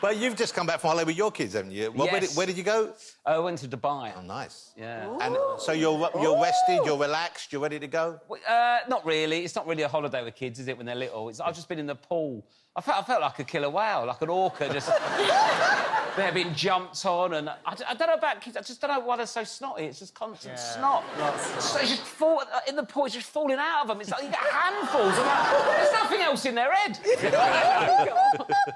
But you've just come back from holiday with your kids, haven't you? Well, Yes. Where did you go? I went to Dubai. Oh, nice. Yeah. And so you're rested, you're relaxed, you're ready to go? Not really. It's not really a holiday with kids, is it, when they're little? I've just been in the pool. I felt like a killer whale, like an orca, just... They're being jumped on, and I don't know about kids. I just don't know why they're so snotty. It's just constant snot. So it's just in the pool, it's just falling out of them. It's like you get handfuls. There's nothing else in their head.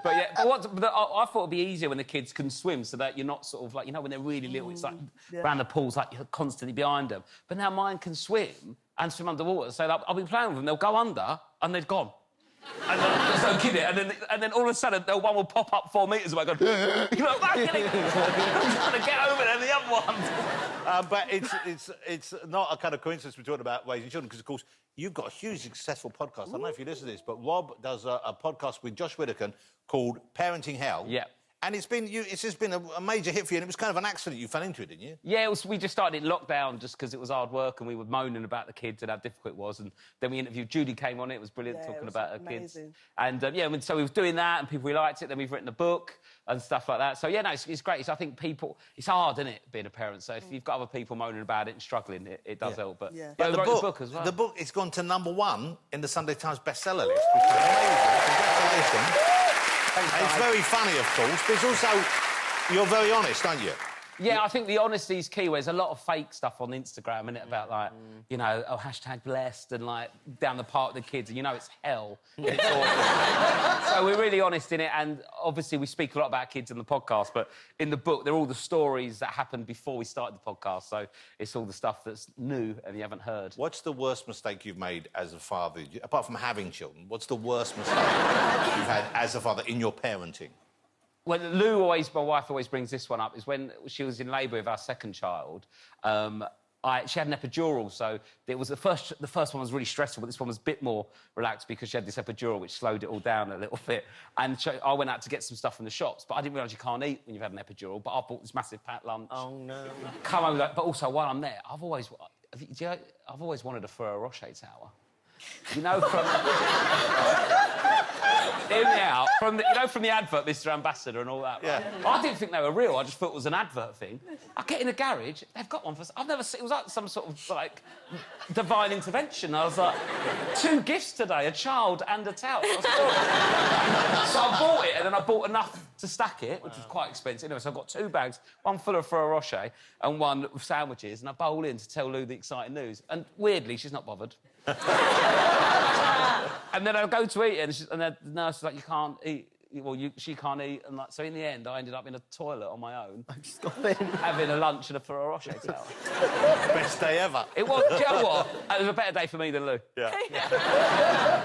But yeah, I thought it'd be easier when the kids can swim, so that you're not sort of like, you know, when they're really little, it's like around the pools, like you're constantly behind them. But now mine can swim and swim underwater, so I'll be playing with them. They'll go under and they're gone. And there's no kidding. And then all of a sudden, one will pop up 4 metres away, going, you're like, I'm trying to get over there, the other one. But it's not a kind of coincidence we're talking about raising children, because, of course, you've got a hugely successful podcast. I don't know if you listen to this, but Rob does a podcast with Josh Widdicombe called Parenting Hell. Yeah. And it's just been a major hit for you, and it was kind of an accident you fell into it, didn't you? Yeah, we just started in lockdown just because it was hard work and we were moaning about the kids and how difficult it was. And then we interviewed Judy, came on it was brilliant, talking about her kids. And so we were doing that and people really liked it. Then we've written a book and stuff like that. So yeah, no, it's great. So I think it's hard, isn't it, being a parent? So if you've got other people moaning about it and struggling, it does help. But the book as well. The book, it's gone to #1 in the Sunday Times bestseller list, which is amazing. Congratulations. It's very funny, of course, but it's also... You're very honest, aren't you? Yeah, I think the honesty is key. There's a lot of fake stuff on Instagram, innit, about, like, you know, #blessed and, like, down the park with the kids, and you know it's hell. It's awful. So we're really honest in it, and obviously we speak a lot about kids in the podcast, but in the book, they're all the stories that happened before we started the podcast, so it's all the stuff that's new and you haven't heard. What's the worst mistake you've made as a father, apart from having children? What's the worst mistake you've had as a father in your parenting? Well, my wife always brings this one up, is when she was in labour with our second child, she had an epidural, so it was the first one was really stressful, but this one was a bit more relaxed because she had this epidural which slowed it all down a little bit. And I went out to get some stuff from the shops, but I didn't realise you can't eat when you've had an epidural, but I bought this massive packed lunch. Oh, no. Come home, but also, while I'm there, I've always wanted a Ferrero Rocher tower. You know, hear me out. From the advert, Mr. Ambassador and all that. Right? Yeah. I didn't think they were real. I just thought it was an advert thing. I get in a garage. They've got one for... I've never seen... It was like some sort of, like, divine intervention. I was like, 2 gifts today, a child and a towel. So I bought it, and then I bought enough to stack it, which was quite expensive. Anyway, so I've got 2 bags, one full of Ferrero Rocher and one with sandwiches, and I bowl in to tell Lou the exciting news. And weirdly, she's not bothered. And then I go to eat it, and the nurse is like, you can't eat. Well, she can't eat. And like, so in the end, I ended up in a toilet on my own. I just got in. Having a lunch and a Ferrero Rocher tower. Best day ever. It was, do you know what? It was a better day for me than Lou. Yeah.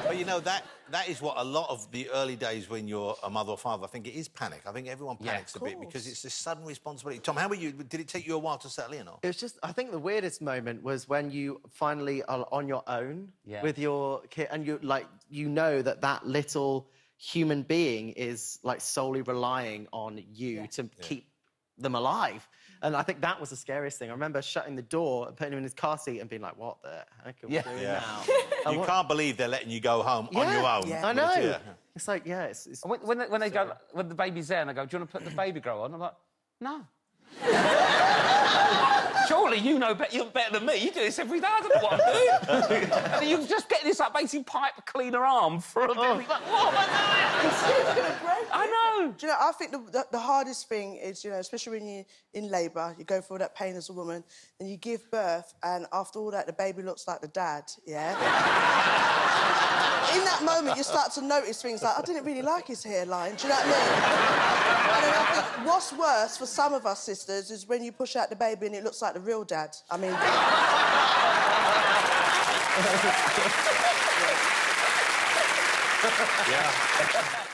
But, you know, that is what a lot of the early days when you're a mother or father, I think it is panic. I think everyone panics a bit because it's this sudden responsibility. Tom, how were you? Did it take you a while to settle in? Or? It was just... I think the weirdest moment was when you finally are on your own with your kid, and you know that little human being is, like, solely relying on you to keep them alive. And I think that was the scariest thing. I remember shutting the door and putting him in his car seat and being like, what the heck are we doing now? You can't believe they're letting you go home on your own. I know. It's like, it's... When the baby's there and they go, do you want to put the baby grow on? I'm like, no. Surely you know you're better than me. You do this every day. I don't know what I'm doing. And you just get this, like, basically pipe cleaner arm for a baby. Like, what am I doing? I know. Do you know, I think the hardest thing is, you know, especially when you're in labour, you go through all that pain as a woman, then you give birth, and after all that, the baby looks like the dad, yeah? In that moment, you start to notice things like, I didn't really like his hairline, do you know what I mean? And then I think what's worse for some of us sisters is when you push out the baby and it looks like the real dad. I mean... Yeah.